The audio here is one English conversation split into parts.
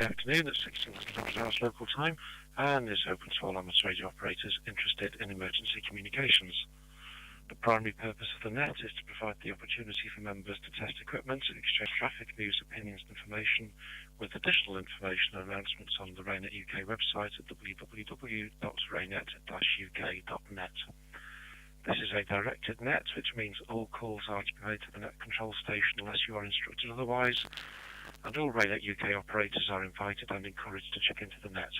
Thursday afternoon at 1600 hours local time, and is open to all amateur radio operators interested in emergency communications. The primary purpose of the net is to provide the opportunity for members to test equipment, exchange traffic, news, opinions and information, with additional information and announcements on the RAYNET-UK website at www.raynet-uk.net. This is a directed net, which means all calls are to be made to the net control station unless you are instructed otherwise, and all RAYNET-UK operators are invited and encouraged to check into the net.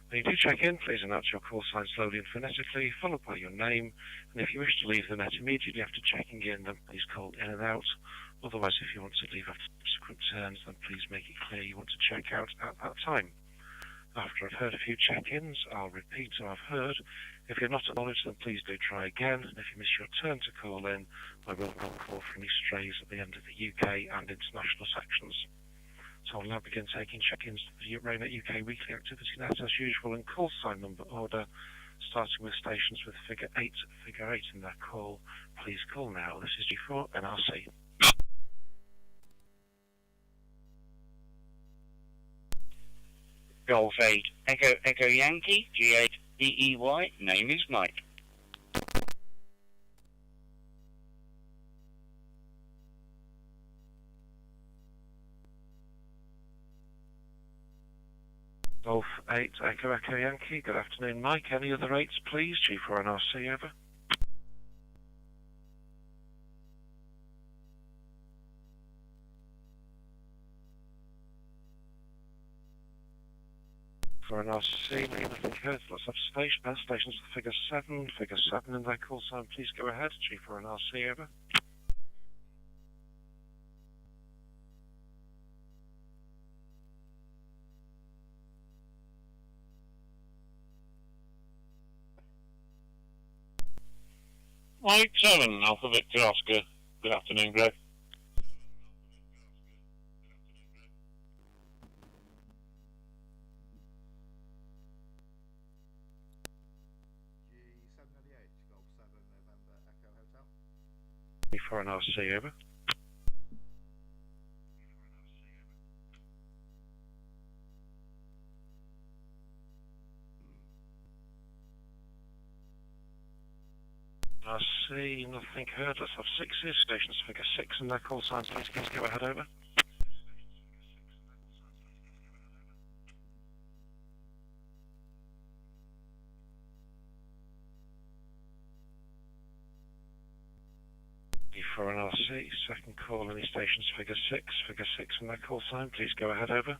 When you do check in, please announce your call sign slowly and phonetically, followed by your name, and if you wish to leave the net immediately after checking in, then please call in and out. Otherwise, if you want to leave after subsequent turns, then please make it clear you want to check out at that time. After I've heard a few check-ins, I'll repeat so I've heard. If you're not acknowledged, then please do try again, and if you miss your turn to call in, I will not call for any strays at the end of the UK and international sections. So I'll now begin taking check-ins to the RAYNET-UK weekly activity net as usual in call sign number order, starting with stations with figure 8 in their call. Please call now. This is G4 NRC. Golf 8 Echo Yankee G8 EEY. Name is Mike. Golf 8 Echo Yankee. Good afternoon, Mike. Any other rates, please? G4 NRC, over. For NRC, nothing heard. Lots of stations with figure 7 in their call sign. Please go ahead. G4 NRC, over. Mike 7, Alpha Victor Oscar. Good afternoon, Greg. For NRC, over. NRC, nothing heard. Let's have 6s. Stations figure 6 in their call signs. Please go ahead, over. For NRC, second call, any stations figure 6 in their call sign, please go ahead, over.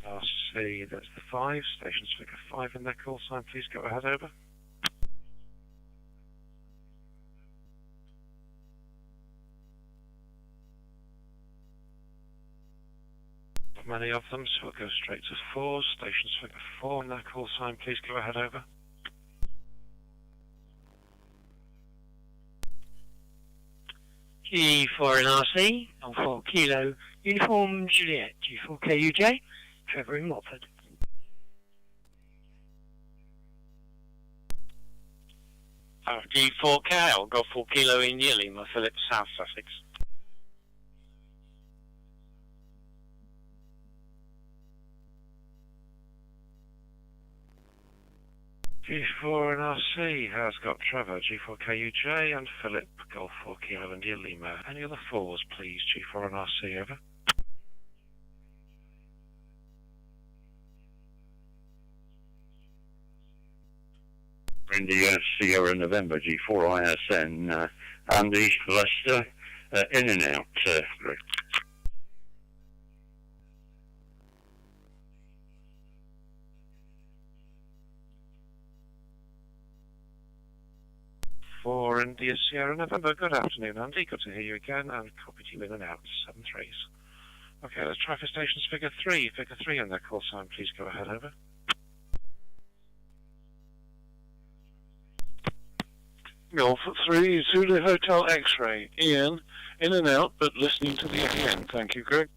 NRC, that's the 5, stations figure 5 in their call sign, please go ahead, over. Many of them, so we'll go straight to 4. Stations figure 4 in their call sign, please go ahead, over. G4 NRC, Alpha Kilo, Uniform Juliet, G4 KUJ, Trevor in Watford. G4K, I'll go 4 Kilo in Lima, Philip, South Sussex. G4 NRC has got Trevor, G4 KUJ, and Philip, Golf 4 Kilo India Lima. Any other 4s, please? G4 NRC, over. India Sierra November, G4 ISN, Andy, Leicester, in and out, Greg. For India Sierra November, good afternoon, Andy. Good to hear you again, and copy to you in and out, 7 3s. Okay, let's try for stations figure 3 in their call sign, please go ahead, over. Golf 3, Zulu Hotel X-Ray, Ian, in and out, but listening to the AN. Thank you, Greg.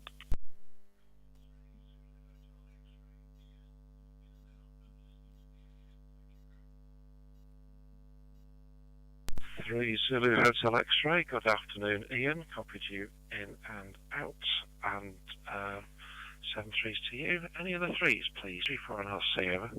3 Zulu Hotel X-ray, good afternoon, Ian. Copied you in and out, and 7 3s to you. Any other 3s, please? 3 4 and RC, over.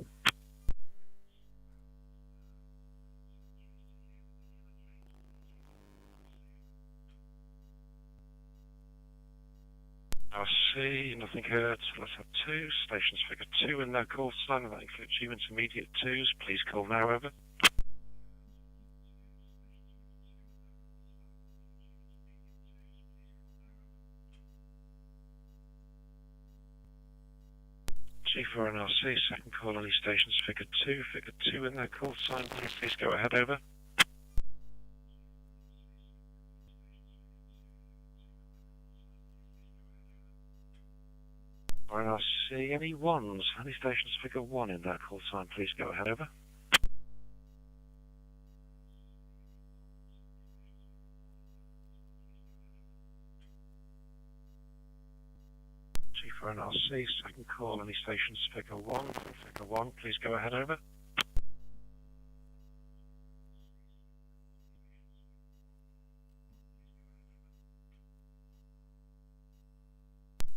RC, nothing heard. Let's have 2. Stations figure 2 in their call sign, that includes you intermediate 2s. Please call now, over. G4 and RC, second call, any stations figure 2 in their call sign, please go ahead, over. And RC, any 1s, any stations figure 1 in their call sign, please go ahead, over. G4 and RC, second call, any stations figure 1, please go ahead, over.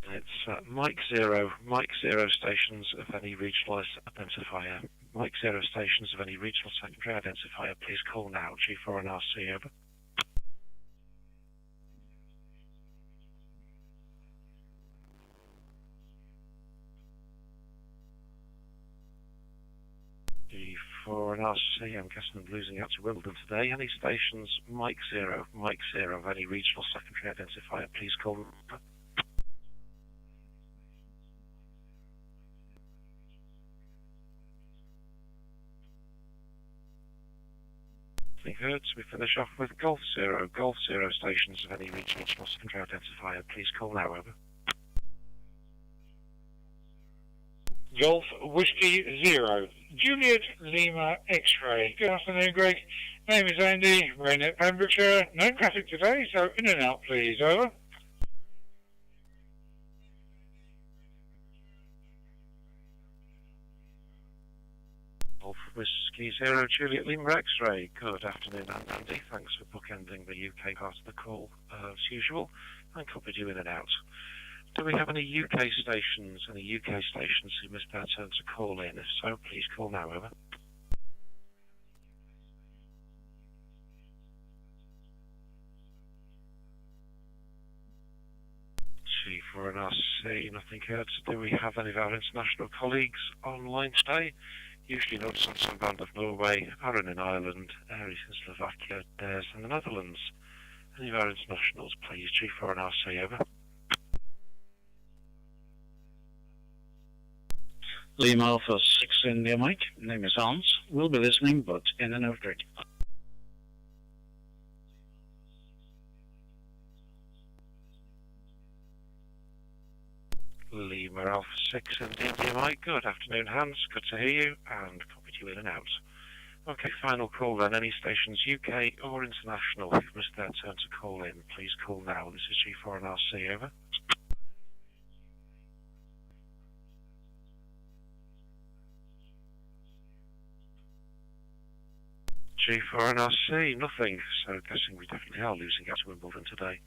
It's Mike Zero stations of any regional identifier. Mike Zero stations of any regional secondary identifier, please call now. G4 and RC, over. G4 and RC, I'm guessing I'm losing out to Wimbledon today. Any stations, Mike Zero of any regional secondary identifier, please call. Heard, so we finish off with Golf Zero stations of any regional secondary identifier, please call now, over. Golf Whiskey Zero, Juliet Lima X-ray. Good afternoon, Greg. Name is Andy, Raynet, Pembrokeshire. No traffic today, so in and out, please, over. Golf Whiskey Zero, Juliet Lima X-ray. Good afternoon, Andy. Thanks for bookending the UK part of the call, as usual, and copied you in and out. Do we have any UK stations who missed their turn to call in? If so, please call now, over. G4 and RC, nothing heard. Do we have any of our international colleagues online today? Usually notes on some band of Norway, Aaron in Ireland, Aries in Slovakia, Dares in the Netherlands. Any of our internationals, please? G4 and RC, over. Lima Alpha 6 India Mike. Name is Hans. We'll be listening, but in and out grid. Lima Alpha 6 and India Mike. Good afternoon, Hans. Good to hear you, and copied you in and out. Okay, final call then. Any stations UK or international who've missed their turn to call in, please call now. This is G4 and RC, over. G4 and RC, nothing. So guessing we definitely are losing out to Wimbledon today.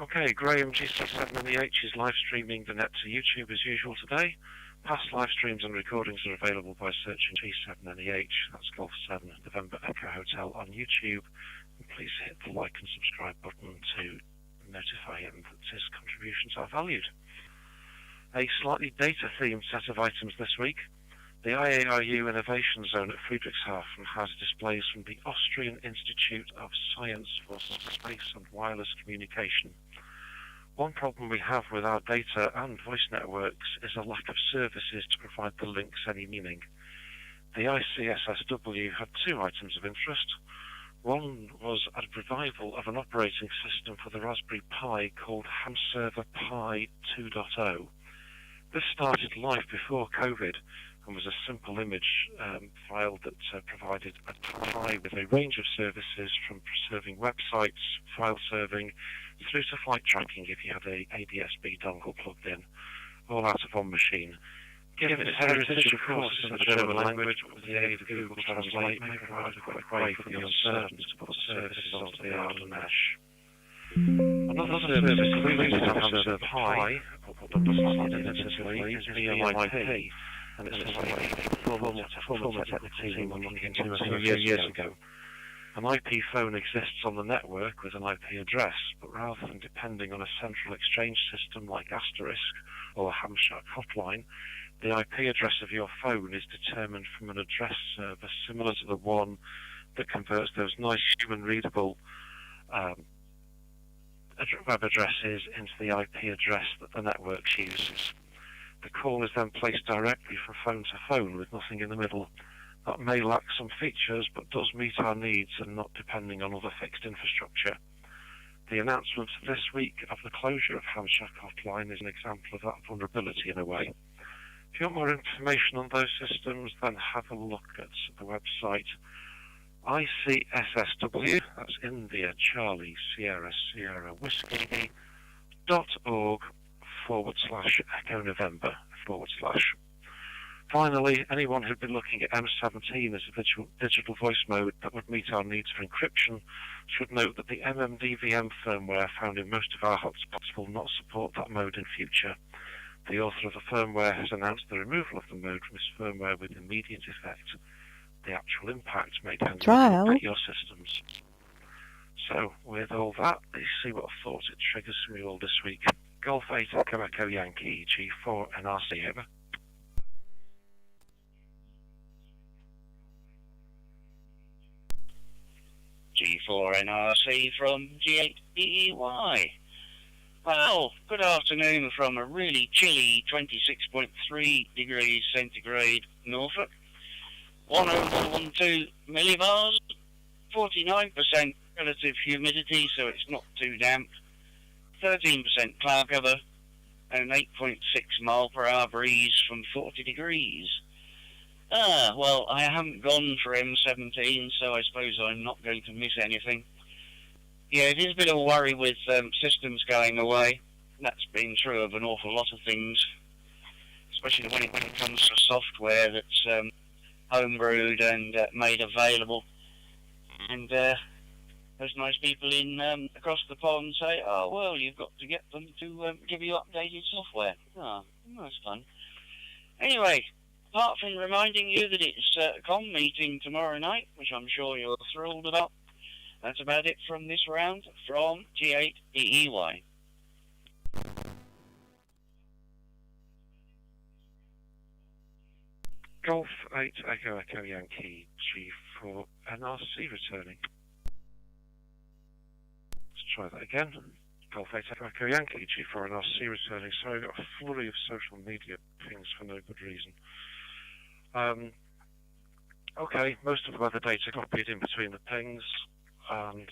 Okay, Graham GC7NEH is live streaming the net to YouTube as usual today. Past live streams and recordings are available by searching G7NEH, that's Golf 7 November Echo Hotel on YouTube. And please hit the like and subscribe button to notify him that his contributions are valued. A slightly data-themed set of items this week. The IARU Innovation Zone at Friedrichshafen has displays from the Austrian Institute of Science for Space and Wireless Communication. One problem we have with our data and voice networks is a lack of services to provide the links any meaning. The ICSSW had 2 items of interest. One was a revival of an operating system for the Raspberry Pi called Ham Server Pi 2.0. This started live before COVID and was a simple image file that provided a Pi with a range of services from serving websites, file serving, through to flight tracking if you had a ADSB dongle plugged in, all out of one machine. Given its heritage, of course, in the German language, but with the aid of Google Translate, may provide a quick way for the uncertain to put services onto the Arden mesh. Another service including Hamster Pi, but does not independently, is VoIP, and it's a former technical team I'm looking into a few years ago. An IP phone exists on the network with an IP address, but rather than depending on a central exchange system like Asterisk or a Hamshack hotline, the IP address of your phone is determined from an address server similar to the one that converts those nice human-readable web addresses into the IP address that the network uses. The call is then placed directly from phone to phone with nothing in the middle. That may lack some features, but does meet our needs and not depending on other fixed infrastructure. The announcement this week of the closure of Hamshack Hotline is an example of that vulnerability in a way. If you want more information on those systems, then have a look at the website ICSSW, that's India Charlie Sierra Sierra Whiskey .org/Echo November /. Finally, anyone who'd been looking at M17 as a digital voice mode that would meet our needs for encryption should note that the MMDVM firmware found in most of our hotspots will not support that mode in future. The author of the firmware has announced the removal of the mode from his firmware with immediate effect. The actual impact may depend on your systems. So, with all that, let's see what thoughts it triggers from you all this week. Golf 8 Echo Echo Yankee G4 NRC, over. G4 NRC from G8 EEY. Well, good afternoon from a really chilly 26.3 degrees centigrade Norfolk. 10112 millibars, 49% relative humidity, so it's not too damp, 13% cloud cover, and an 8.6 mile per hour breeze from 40 degrees. Well, I haven't gone for M17, so I suppose I'm not going to miss anything. Yeah, it is a bit of a worry with systems going away. That's been true of an awful lot of things, especially when it comes to software that's homebrewed and made available. And those nice people in across the pond say, oh, well, you've got to get them to give you updated software. Oh, that's fun. Anyway, apart from reminding you that it's a com meeting tomorrow night, which I'm sure you're thrilled about, that's about it from this round from G8 EEY. Golf 8 Echo Echo Yankee G4 NRC returning. Let's try that again. Golf 8 Echo Echo Yankee G4 NRC returning. So I've got a flurry of social media pings for no good reason. Okay, most of the weather data copied in between the pings, and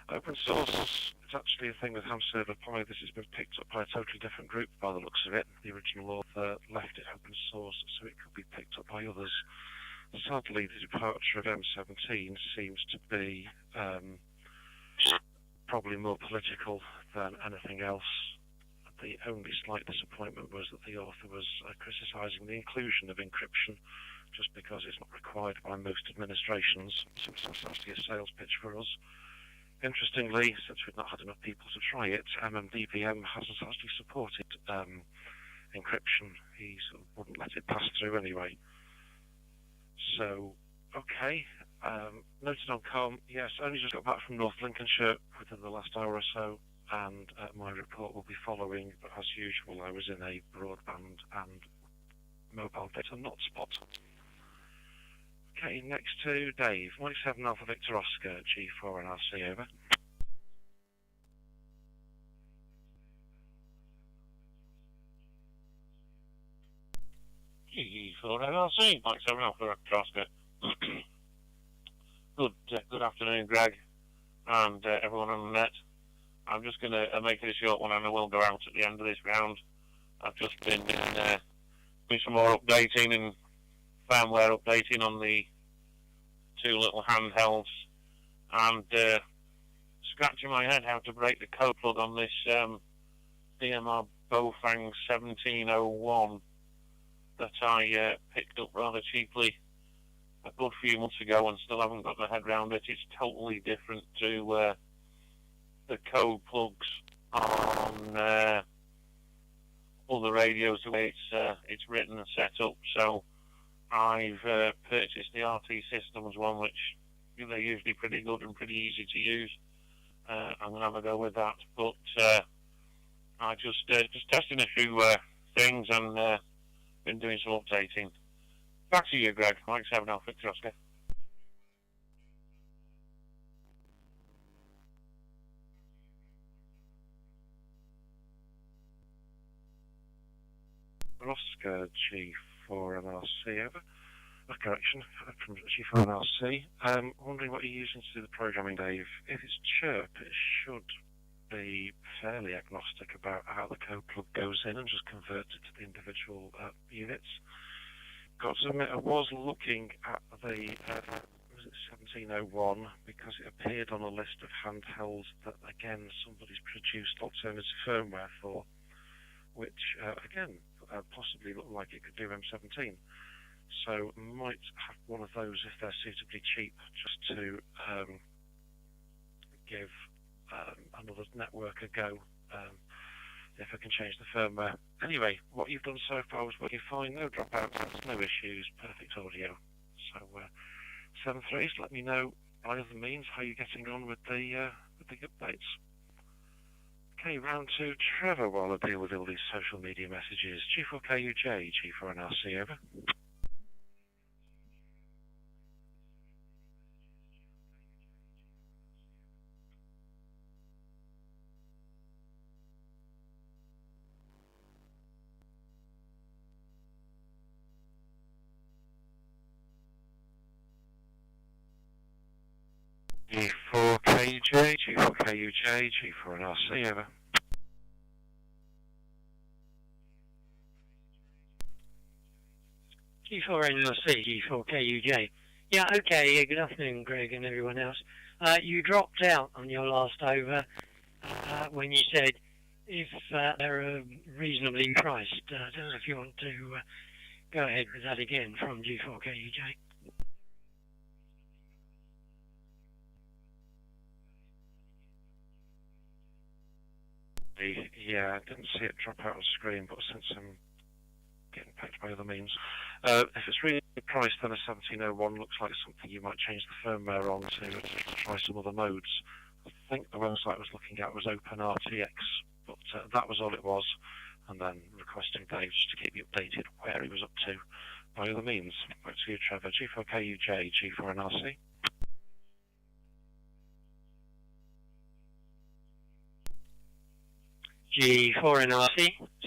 open source, it's actually a thing with Ham Server Pi. This has been picked up by a totally different group by the looks of it. The original author left it open source, so it could be picked up by others. Sadly, the departure of M17 seems to be probably more political than anything else. The only slight disappointment was that the author was criticising the inclusion of encryption just because it's not required by most administrations, so it's actually a sales pitch for us. Interestingly, since we've not had enough people to try it, MMDVM hasn't actually supported encryption. He sort of wouldn't let it pass through anyway. So, okay. Noted on com, yes, only just got back from North Lincolnshire within the last hour or so, and my report will be following, but as usual I was in a broadband and mobile data not spot. Okay, next to Dave, 17 Alpha Victor Oscar, G4 NRC, over. G4 NRC, 17 Alpha Victor Oscar. Good afternoon, Greg, and everyone on the net. I'm just going to make it a short one, and I will go out at the end of this round. I've just been doing some more updating and firmware updating on the two little handhelds, and scratching my head how to break the code plug on this DMR Bofang 1701 that I picked up rather cheaply a good few months ago and still haven't got my head around it. It's totally different to the code plugs on other radios, the way it's written and set up. So I've purchased the RT Systems one, which they're usually pretty good and pretty easy to use. I'm gonna have a go with that, but I just testing a few things and been doing some updating. Back to you, Greg. Mike 7 Alpha Victor Oscar. Oscar G4 and RC, over. A correction from G4 and RC. Wondering what you're using to do the programming, Dave. If it's chirp, it should be fairly agnostic about how the code plug goes in and just convert it to the individual units. Got to admit, I was looking at the 1701 because it appeared on a list of handhelds that, again, somebody's produced alternative firmware for, which, again, possibly looked like it could do M17. So might have one of those if they're suitably cheap, just to give another network a go, if I can change the firmware. Anyway, what you've done so far was working fine, no dropouts, no issues, perfect audio. So 7.3s, let me know by other means how you're getting on with the updates. Okay, round 2, Trevor, while I deal with all these social media messages. G4KUJ, G4NRC, over. G4KUJ, G4KUJ, G4NRC, over. G4NRC, G4KUJ. Yeah, okay, good afternoon, Greg and everyone else. You dropped out on your last over when you said if they're reasonably priced. I don't know if you want to go ahead with that again from G4KUJ. Yeah, I didn't see it drop out on screen, but since I'm getting picked by other means, if it's really priced, then a 1701 looks like something you might change the firmware on to try some other modes. I think the website I was looking at was OpenRTX, but that was all it was, and then requesting Dave just to keep you updated where he was up to by other means. Back to you, Trevor. G4KUJ, G4NRC. G4NRC,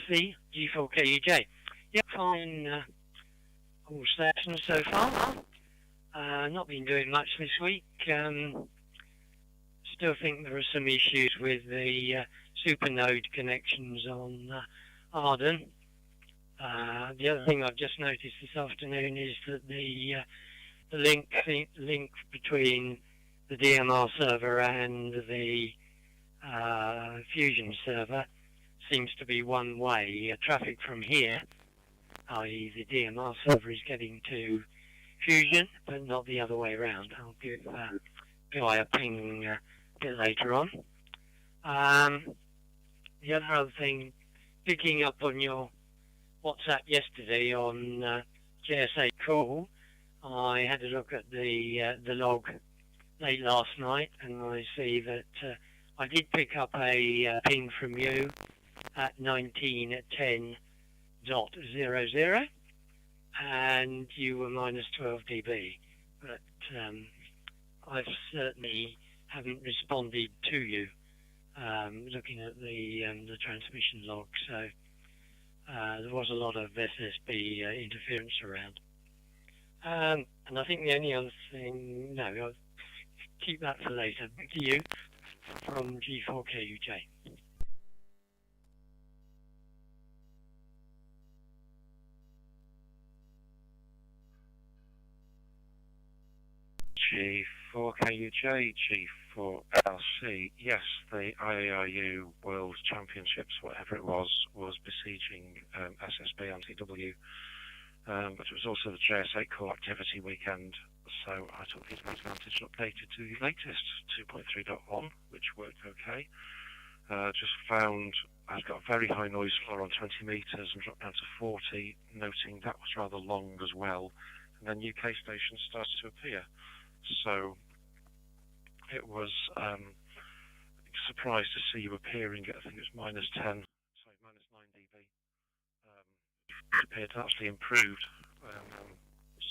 C, G4KUJ. Yep, fine. All stations so far. Not been doing much this week. Still think there are some issues with the supernode connections on Arden. The other thing I've just noticed this afternoon is that the link between the DMR server and the Fusion server seems to be one way. Traffic from here, i.e. the DMR server, is getting to Fusion, but not the other way around. I'll give Guy a ping a bit later on. The other thing, picking up on your WhatsApp yesterday on JSA call, I had a look at the log late last night, and I see that I did pick up a ping from you at 19:10.00, and you were minus 12 dB. But I certainly haven't responded to you looking at the transmission log, so there was a lot of SSB interference around. And I think the only other thing, no, I'll keep that for later. Back to you from G4KUJ. G4KUJ, G4LC. Yes, the IARU World Championships, whatever it was besieging SSB and TW but it was also the JS8 call activity weekend, so I took the advantage and updated to the latest 2.3.1, which worked okay. Just found I've got a very high noise floor on 20 metres and dropped down to 40, noting that was rather long as well. And then UK stations started to appear. So it was surprised to see you appearing at, I think it was minus 9 dB. It appeared to actually improved.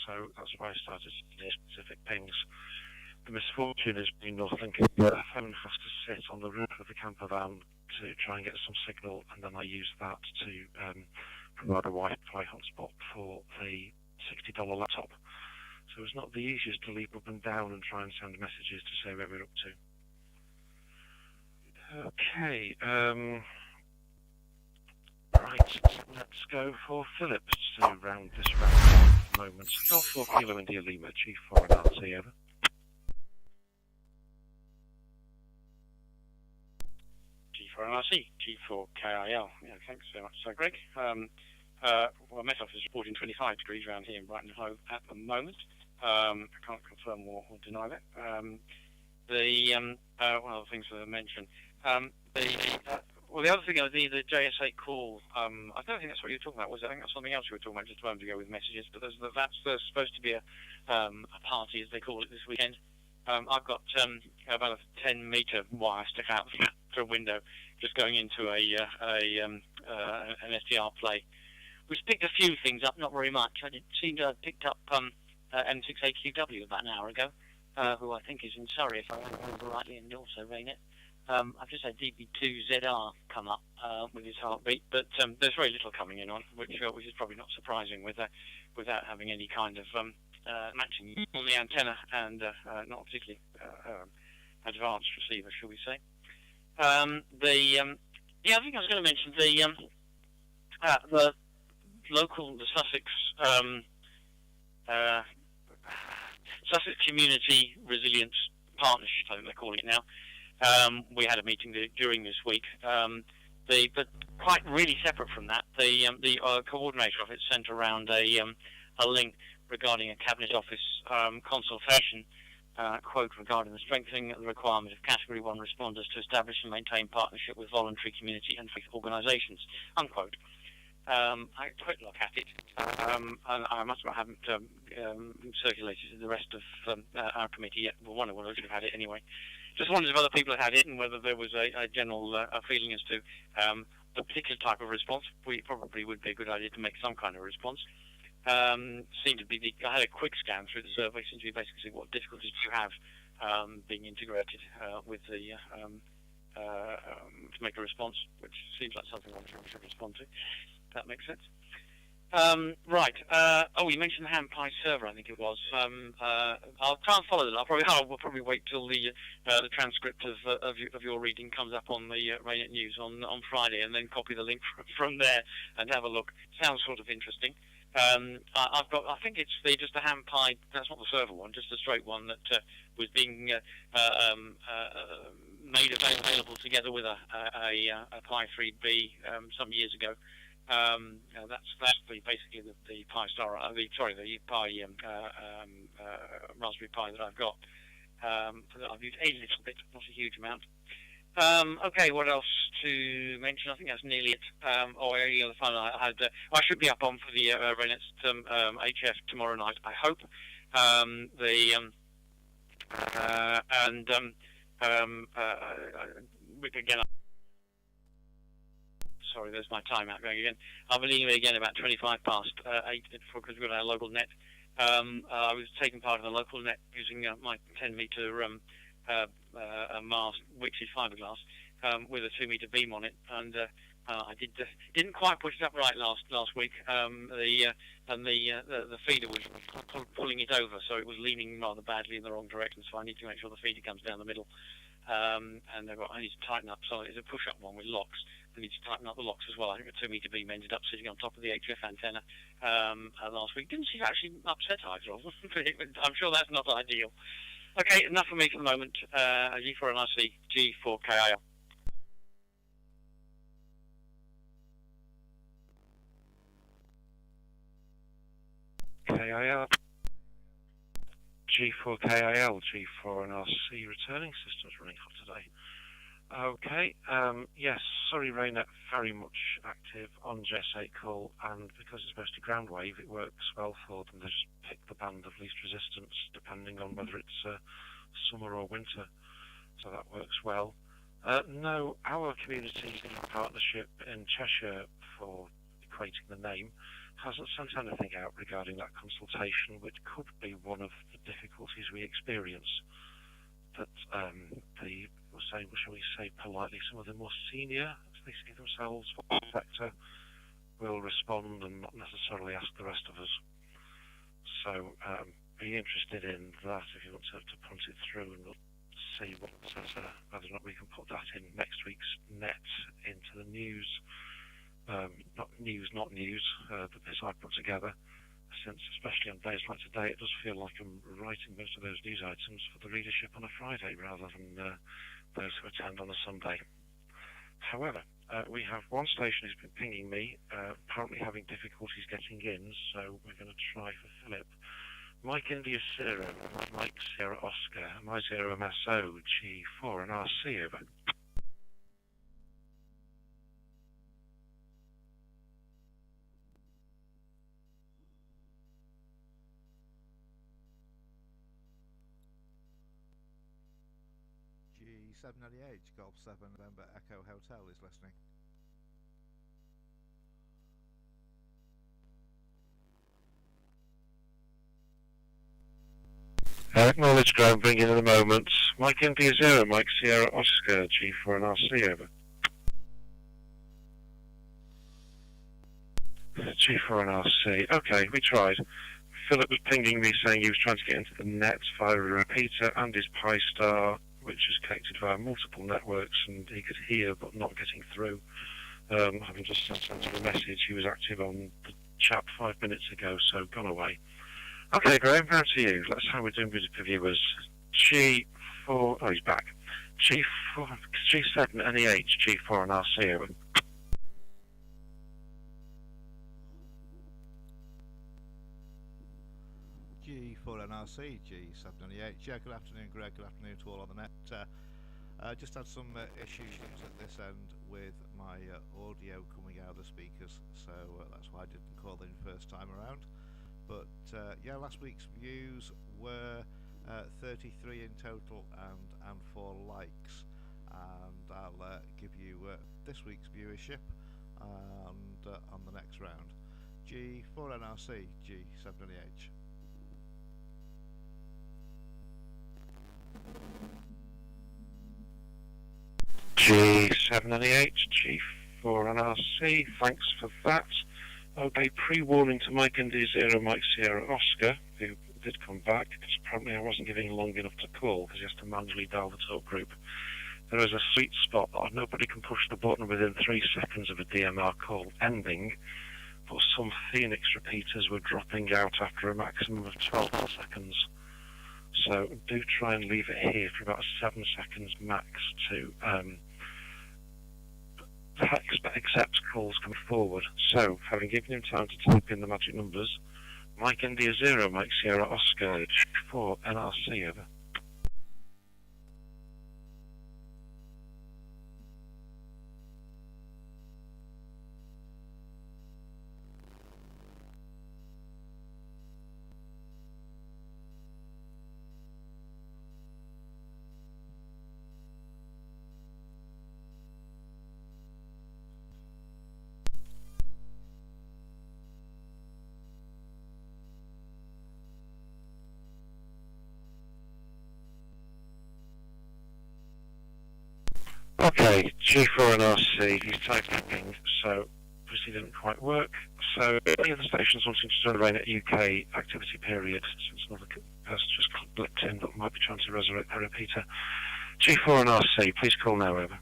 So that's why I started to hear specific pings. The misfortune is in North Lincoln, the phone has to sit on the roof of the camper van to try and get some signal, and then I use that to provide a Wi-Fi hotspot for the $60 laptop. So it's not the easiest to leap up and down and try and send messages to say where we're up to. Okay, right, let's go for Phillips to round this round off at the moment. Golf 4 Kilo India Lima, G4 and RT, over. G4NRC, G4KIL. Yeah, thanks very much, Sir Greg. Well, Met Office is reporting 25 degrees around here in Brighton Hove at the moment. I can't confirm or deny that. One of the things that I mentioned, the other thing, the JS8 call, I don't think that's what you were talking about, was it? I think that's something else you were talking about just a moment ago with messages, but there's supposed to be a party, as they call it, this weekend. I've got about a 10-metre wire stuck out through a window, just going into an SDR play. We've picked a few things up, not very much. I seem to have picked up M6AQW about an hour ago, who I think is in Surrey, if I remember rightly, and also RAYNET. I've just had DB2ZR come up with his heartbeat, but there's very little coming in on, which is probably not surprising without having any kind of matching on the antenna and not particularly advanced receiver, shall we say. I think I was going to mention the Sussex Community Resilience Partnership, I think they're calling it now. We had a meeting during this week, but quite really separate from that. The coordinator of it sent around a link regarding a Cabinet Office consultation, quote, regarding the strengthening of the requirement of Category 1 responders to establish and maintain partnership with voluntary community and faith organisations, unquote. I had a quick look at it, and I must admit I haven't circulated to the rest of our committee yet. Well, one of us should have had it anyway. Just wondered if other people had had it and whether there was a general feeling as to the particular type of response. We probably would be a good idea to make some kind of response. Seemed to be I had a quick scan through the survey. Seemed to be basically see what difficulties you have being integrated with the to make a response, which seems like something one should respond to. That makes sense. Right. You mentioned the HamPi server. I think it was. I'll try and follow that. We'll probably wait till the transcript of your reading comes up on the RAYNET News on Friday, and then copy the link from there and have a look. Sounds sort of interesting. I think it's just the HamPi. That's not the server one, just the straight one that was being made available together with a Pi 3B some years ago. That's basically the Pi Star, the Pi Raspberry Pi that I've got. I've used a little bit, not a huge amount. Okay, what else to mention? I think that's nearly it. Any other fun I had? I should be up on for the RAYNET HF tomorrow night, I hope. Again. Sorry, there's my timeout going again. I'll be leaving again about 25 past 8 because we've got our local net. I was taking part in the local net using my 10-metre mast, which is fiberglass, with a 2-metre beam on it, and I didn't quite put it up right last week. The feeder was pulling it over, so it was leaning rather badly in the wrong direction. So I need to make sure the feeder comes down the middle. And I need to tighten up. So it's a push-up one with locks. I need to tighten up the locks as well. I think the 2-metre beam ended up sitting on top of the HF antenna last week. Didn't seem to actually upset either of them. I'm sure that's not ideal. Okay, enough for me for the moment. G4NRC, G4KIL. KIL. G4KIL, G4 and RC returning systems running hot today. Okay, yes, sorry Raynet, very much active on JS8 call, and because it's mostly ground wave, it works well for them. They just pick the band of least resistance depending on whether it's summer or winter, so that works well. No, our community partnership in Cheshire for equating the name hasn't sent anything out regarding that consultation, which could be one of the difficulties we experience. That the, shall we say politely, some of the more senior, as they see themselves, for the sector, will respond and not necessarily ask the rest of us. So be interested in that if you want to punt it through, and we'll see whether or not we can put that in next week's net into the news. Not news, the bits I put together, since especially on days like today, it does feel like I'm writing most of those news items for the readership on a Friday rather than those who attend on a Sunday. However, we have one station who's been pinging me, apparently having difficulties getting in, so we're going to try for Philip. Mike India Sierra, Mike Sierra Oscar, my 0MSO, G4 and RC over. G798, Golf 7 November Echo Hotel is listening. Acknowledge ground, bring in a moment. Mike India 0, Mike Sierra Oscar, G4 and RC over. G4 and RC, okay, we tried. Philip was pinging me saying he was trying to get into the net via a repeater and his Pi-Star, which is connected via multiple networks, and he could hear but not getting through. Having just sent him a message, he was active on the chat 5 minutes ago, so gone away. Okay, Graham, round to you. That's how we're doing with the viewers. G4, oh, he's back. G4, G7, NEH, G4 and RC over. G4 NRC, G798. Yeah, good afternoon, Greg. Good afternoon to all on the net. Just had some issues at this end with my audio coming out of the speakers, so that's why I didn't call in first time around. But yeah, last week's views were 33 in total and 4 likes, and I'll give you this week's viewership and on the next round. G4 NRC, G798. G798, G4 and RC, thanks for that. Okay, pre-warning to Mike India 0, Mike Sierra Oscar, who did come back, because apparently I wasn't giving long enough to call, because he has to manually dial the talk group. There is a sweet spot that nobody can push the button within 3 seconds of a DMR call ending, but some Pheonix repeaters were dropping out after a maximum of 12 seconds. So do try and leave it here for about 7 seconds max to accept calls coming forward. So, having given him time to type in the magic numbers, Mike India 0, Mike Sierra Oscar, 4 NRC over. Okay, G4 and RC, he's typing, so obviously didn't quite work. So any other stations wanting to join the RAYNET-UK activity period, since another person just blipped in that might be trying to resurrect their repeater. G4 and RC, please call now, over.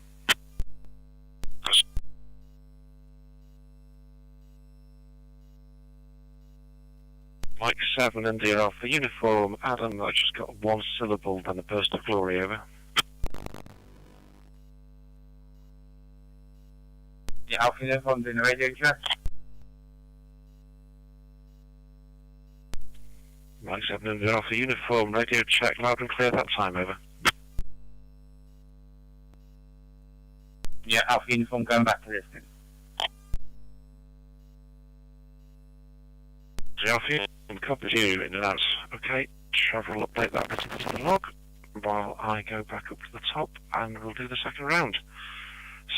Mike 7, India Alpha Uniform, Adam, I just got one syllable, then a burst of glory, over. Yeah, Alpha Uniform doing the radio check. Mike 700 Alpha Uniform, radio check, loud and clear that time, over. Yeah, Alpha Uniform going back to this. Alpha Uniform, copy you in and out. Okay, Trevor will update that into the log while I go back up to the top and we'll do the second round.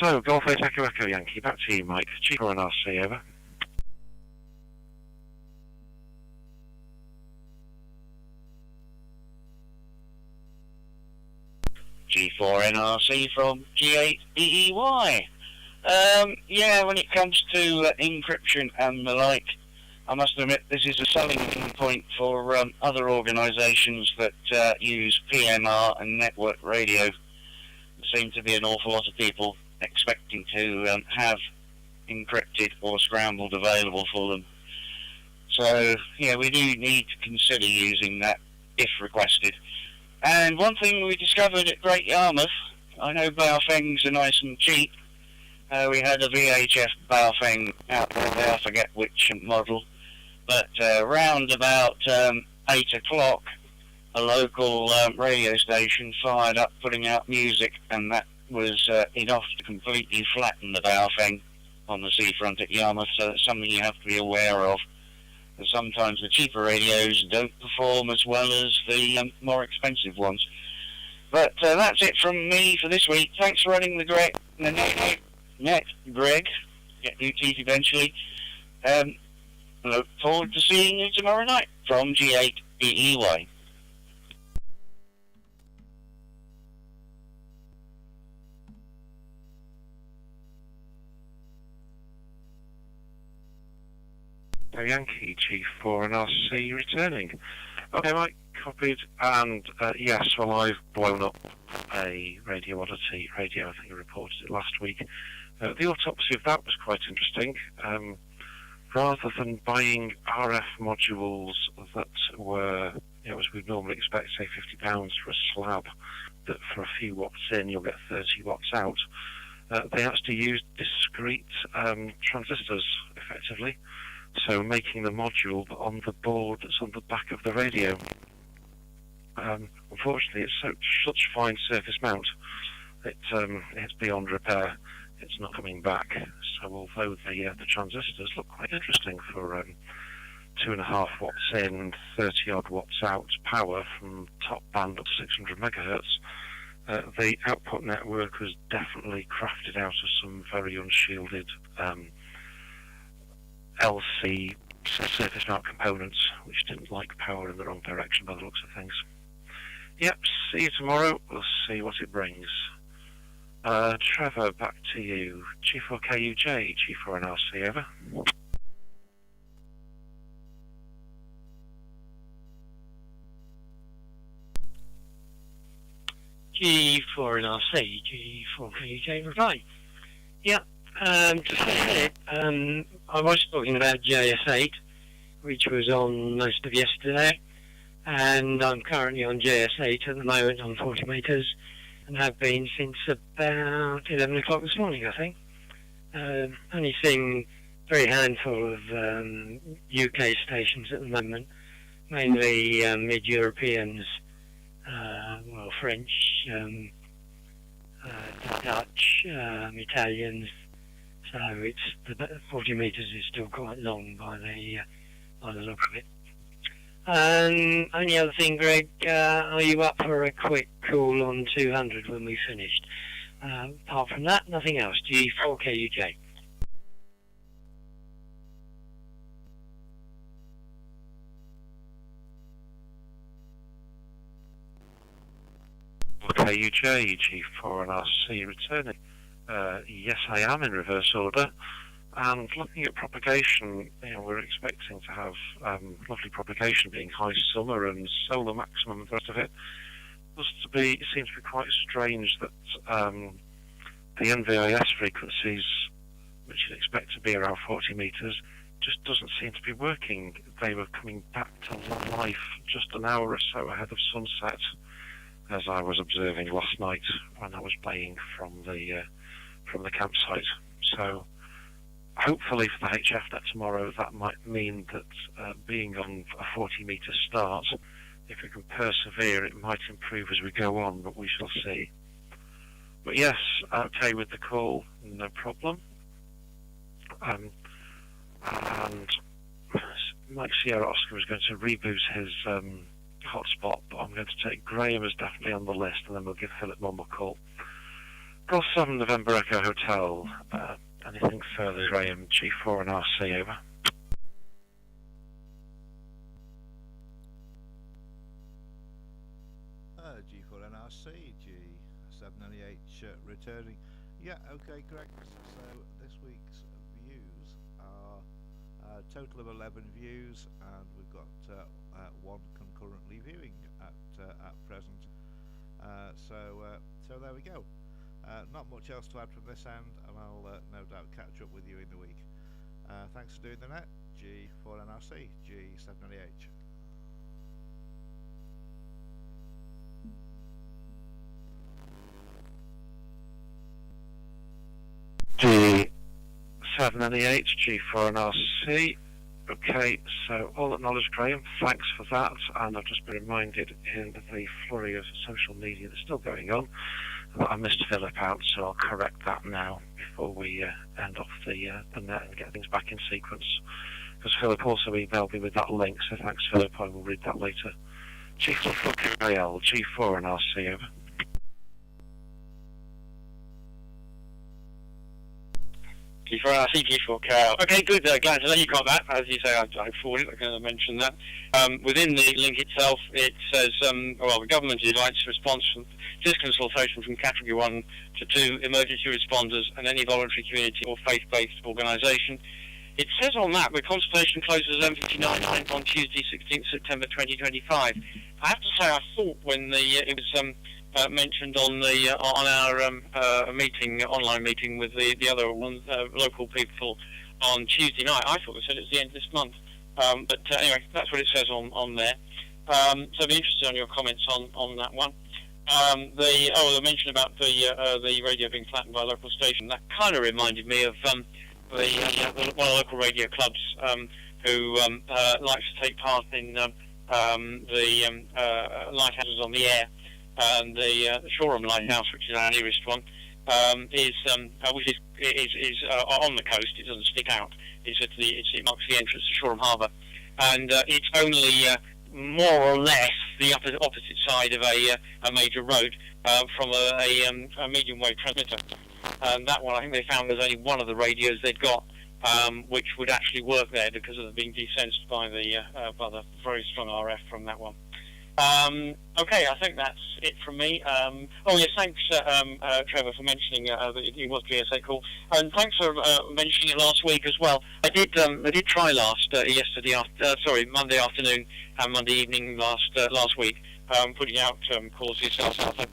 So, Golf 8 Echo Yankee, back to you, Mike. G4 and RC, over. G4 NRC from G8 EEY. Yeah, when it comes to encryption and the like, I must admit this is a selling point for other organisations that use PMR and network radio. There seem to be an awful lot of people expecting to have encrypted or scrambled available for them. So, yeah, we do need to consider using that if requested. And one thing we discovered at Great Yarmouth, I know Baofengs are nice and cheap. We had a VHF Baofeng out there, I forget which model, but round about 8 o'clock, a local radio station fired up putting out music, and that was enough to completely flatten the Baofeng on the seafront at Yarmouth, so that's something you have to be aware of. Sometimes the cheaper radios don't perform as well as the more expensive ones. But that's it from me for this week. Thanks for running the net, Greg. Get new teeth eventually. Look forward to seeing you tomorrow night from G8 EEY. Yankee, G4 and RC returning. Okay, Mike, copied, and yes, well, I've blown up a Radio Oddity radio. I think I reported it last week. The autopsy of that was quite interesting. Rather than buying RF modules that were, you know, as we'd normally expect, say £50 for a slab, that for a few watts in you'll get 30 watts out, they actually used discrete transistors, effectively. So making the module on the board that's on the back of the radio. Unfortunately, it's such fine surface mount, it's beyond repair. It's not coming back. So although the transistors look quite interesting for 2.5 watts in, 30 odd watts out power from top band up to 600 megahertz, the output network was definitely crafted out of some very unshielded LC surface mount components, which didn't like power in the wrong direction by the looks of things. Yep, see you tomorrow. We'll see what it brings. Trevor, back to you. G4KUJ, G4 NRC, over. G4 NRC, G4KUJ, reply. Yeah. I was talking about JS8, which was on most of yesterday, and I'm currently on JS8 at the moment on 40 metres, and have been since about 11 o'clock this morning, I think. Only seeing a very handful of UK stations at the moment, mainly mid-Europeans, well, French, Dutch, Italians. So it's the 40 metres is still quite long by the look of it. Only other thing, Greg, are you up for a quick call on 200 when we finished? Apart from that, nothing else. G4KUJ. KUJ, G4 and RC returning. Yes, I am in reverse order, and looking at propagation, you know, we're expecting to have lovely propagation, being high summer and solar maximum and the rest of it. It seems to be quite strange that the NVIS frequencies, which you'd expect to be around 40 metres, just doesn't seem to be working. They were coming back to life just an hour or so ahead of sunset, as I was observing last night when I was playing from the campsite. So hopefully for the HF net tomorrow, that might mean that being on a 40-metre start, if we can persevere, it might improve as we go on, but we shall see. But yes, okay with the call, no problem. And Mike Sierra Oscar is going to reboot his hotspot, but I'm going to take Graham as definitely on the list, and then we'll give Philip one more call. Golf 7 November Echo Hotel. Anything further, Graham? G4 and RC, over. G4 and RC, G798 returning. Yeah, okay, Greg. So this week's views are a total of 11 views, and we've got one concurrently viewing at present. So there we go. Not much else to add from this end, and I'll no doubt catch up with you in the week. Thanks for doing the net. G4 and RC, G798. G798, G4 and RC. Okay, so all acknowledged, Graham. Thanks for that. And I've just been reminded in the flurry of social media that's still going on that I missed Philip out, so I'll correct that now before we end off the net and get things back in sequence. Because Philip also emailed me with that link, so thanks, Philip. I will read that later. G4KL, G4 and RC, over. G4RC, G4KL. Okay, good. Glad to know you got that. As you say, I forwarded it. I'm going to mention that. Within the link itself, it says, well, the government invites response from this consultation from Category 1 to 2 emergency responders and any voluntary community or faith-based organisation. It says on that the consultation closes at 11:59 on Tuesday, 16th September 2025. I have to say, I thought when it was mentioned on the on our meeting, online meeting with the other local people on Tuesday night, I thought they said it's the end of this month. But anyway, that's what it says on there. So I'd be interested on your comments on that one. The mention about the radio being flattened by a local station, that kind of reminded me of one of the local radio clubs who likes to take part in the lighthouses on the air. And the Shoreham Lighthouse, which is our nearest one, is on the coast. It doesn't stick out. It marks the entrance to Shoreham Harbour, and it's only more or less the opposite side of a major road from a medium wave transmitter. And that one, I think they found there's only one of the radios they'd got which would actually work there because of it being desensed by the very strong RF from that one. Okay, I think that's it from me. Oh yes, thanks Trevor for mentioning that it was GSA call, and thanks for mentioning it last week as well. I did try Monday afternoon and Monday evening last week, putting out calls yourself. I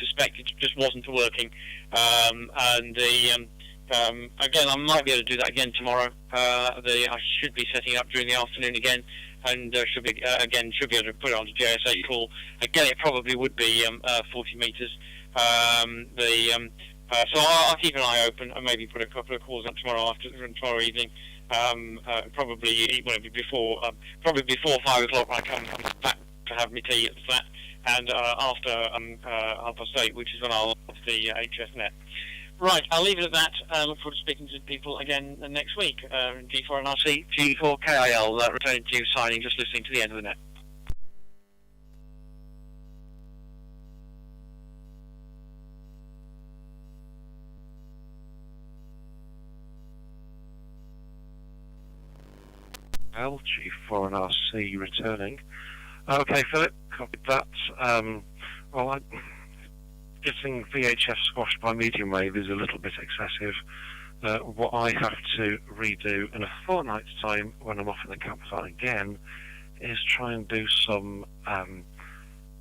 suspect it just wasn't working, and again I might be able to do that again tomorrow. I should be setting up during the afternoon again. And should be able to put it on the JSA call. Again, it probably would be 40 metres. So I'll keep an eye open and maybe put a couple of calls up tomorrow evening. Probably before 5 o'clock when I come back to have my tea at the flat, and after 8:30, which is when I'll off the HF net. Right, I'll leave it at that. Look forward to speaking to people again next week. G4 and RC, G4KIL, returning to you, signing, just listening to the end of the net. G4 and RC returning. Okay, Philip, copied that. Getting VHF squashed by medium wave is a little bit excessive. What I have to redo in a fortnight's time when I'm off in the campsite again is try and do some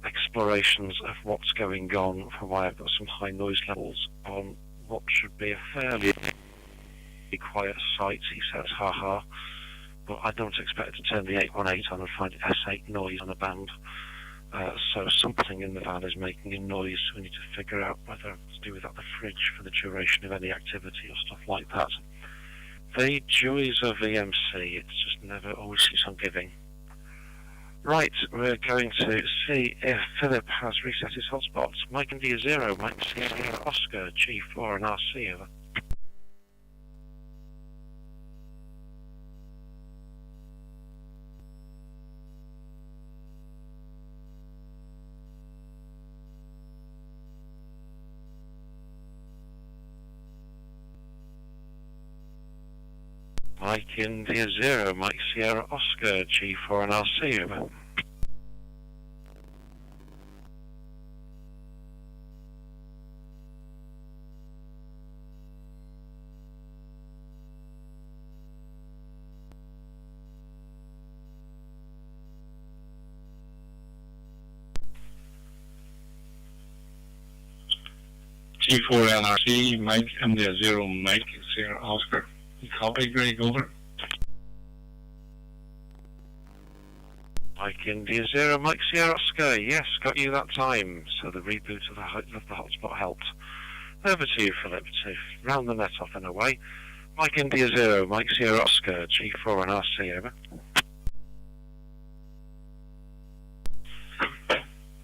explorations of what's going on for why I've got some high noise levels on what should be a fairly quiet site, he says, haha. But I don't expect to turn the 818 on and find S8 noise on a band. So something in the van is making a noise. We need to figure out whether it's to do with the fridge for the duration of any activity or stuff like that. The joys of EMC, it's just never always keeps on giving. Right, we're going to see if Philip has reset his hotspots. Mike India 0, Mike Sierra Oscar, G4 and RC, over. Mike India 0, Mike Sierra Oscar, G4 and RC, over. G4 NRC, Mike India 0, Mike Sierra Oscar. Copy, Greg, over. Mike India 0, Mike Sierra Oscar, yes, got you that time. So the reboot of the hotspot helped. Over to you, Philip, to round the net off in a way. Mike India 0, Mike Sierra Oscar, G4 and RC, over.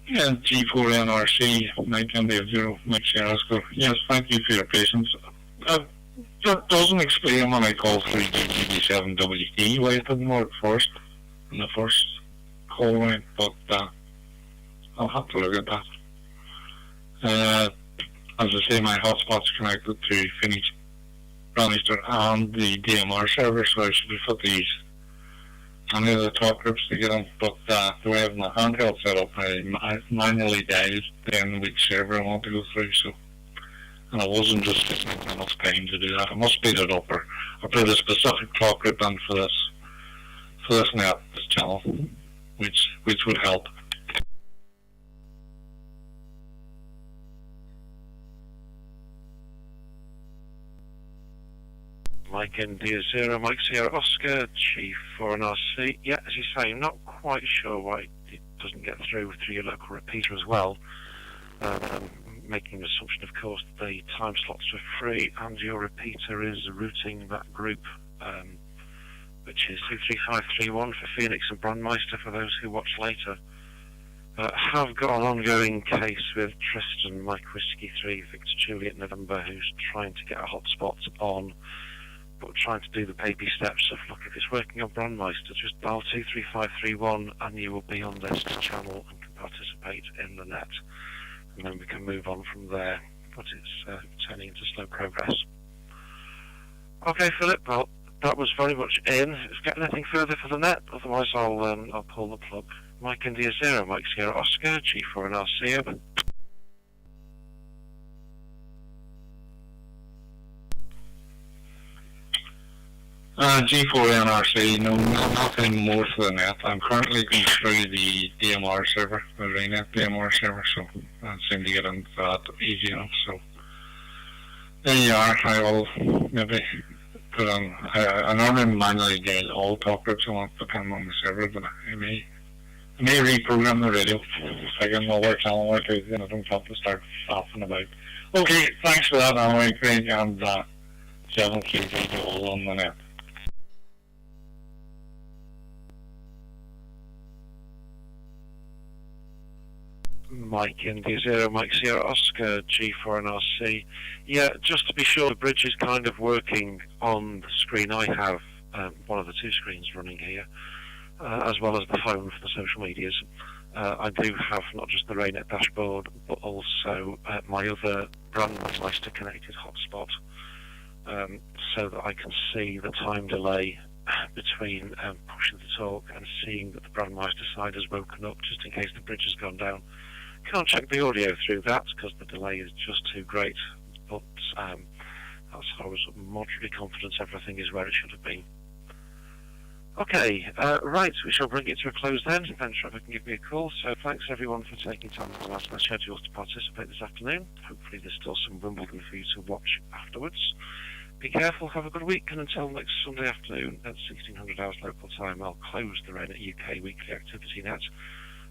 Yeah, G4 NRC, Mike India 0, Mike Sierra Oscar. Yes, thank you for your patience. That doesn't explain when I call through GGB7WE why it didn't work first in the first call round, but I'll have to look at that. As I say, my hotspot's connected to Pheonix Brandmeister and the DMR server, so I should be able to use any of the talk groups to get in, but the way I have my handheld set up, I manually dialed then which server I want to go through, so. And I wasn't just getting enough time to do that. I must speed it up, or put a specific talk group in for this net, this channel, which would help. Mike India 0, Mike Sierra Oscar, G4 and RC. Yeah, as you say, I'm not quite sure why it doesn't get through your local repeater as well. Making the assumption, of course, that the time slots are free and your repeater is routing that group, which is 23531 for Pheonix and Brandmeister for those who watch later. Have got an ongoing case with Tristan, Mike Whiskey 3, Victor Juliet November, who's trying to get a hotspot on, but trying to do the baby steps of, look, if it's working on Brandmeister, just dial 23531 and you will be on this channel and can participate in the net. And then we can move on from there, but it's turning into slow progress. Okay, Philip, well, that was very much in. If you get anything further for the net, otherwise I'll pull the plug. Mike India 0, Mike Sierra Oscar, G4 and RC, over. G4 NRC, no, nothing more for the net. I'm currently going through the DMR server, the RAYNET DMR server, so I seem to get into that easy enough. So there you are. I will maybe put on. I normally manually dial all talk groups I want, depending on the server, but I may reprogram the radio. I can know where channel work is, and I don't have to start faffing about. Okay, thanks for that, anyway, Craig, and 733 all on the net. Mike India 0, Mike Sierra Oscar, G4 and RC. Yeah, just to be sure, the bridge is kind of working on the screen I have, one of the two screens running here, as well as the phone for the social medias. I do have not just the RAYNET dashboard, but also my other Brandmeister connected hotspot, so that I can see the time delay between pushing the talk and seeing that the Brandmeister side has woken up, just in case the bridge has gone down. Can't check the audio through that because the delay is just too great, but I was moderately confident everything is where it should have been. Okay, right, we shall bring it to a close then. Ben Trevor can give me a call, so thanks everyone for taking time to last their schedules to participate this afternoon. Hopefully there's still some Wimbledon for you to watch afterwards. Be careful, have a good week, and until next Sunday afternoon at 1600 hours local time, I'll close the RAYNET-UK weekly activity net.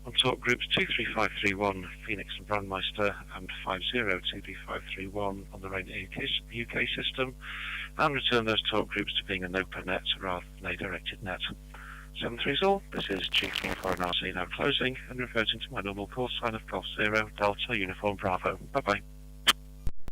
on talk groups 23531 Pheonix and Brandmeister and 502351 on the RAYNET-UK system, and return those talk groups to being an open net rather than a directed net. 73 all, this is G34 and RC now closing and reverting to my normal call sign of Golf 0 Delta Uniform Bravo. Bye bye.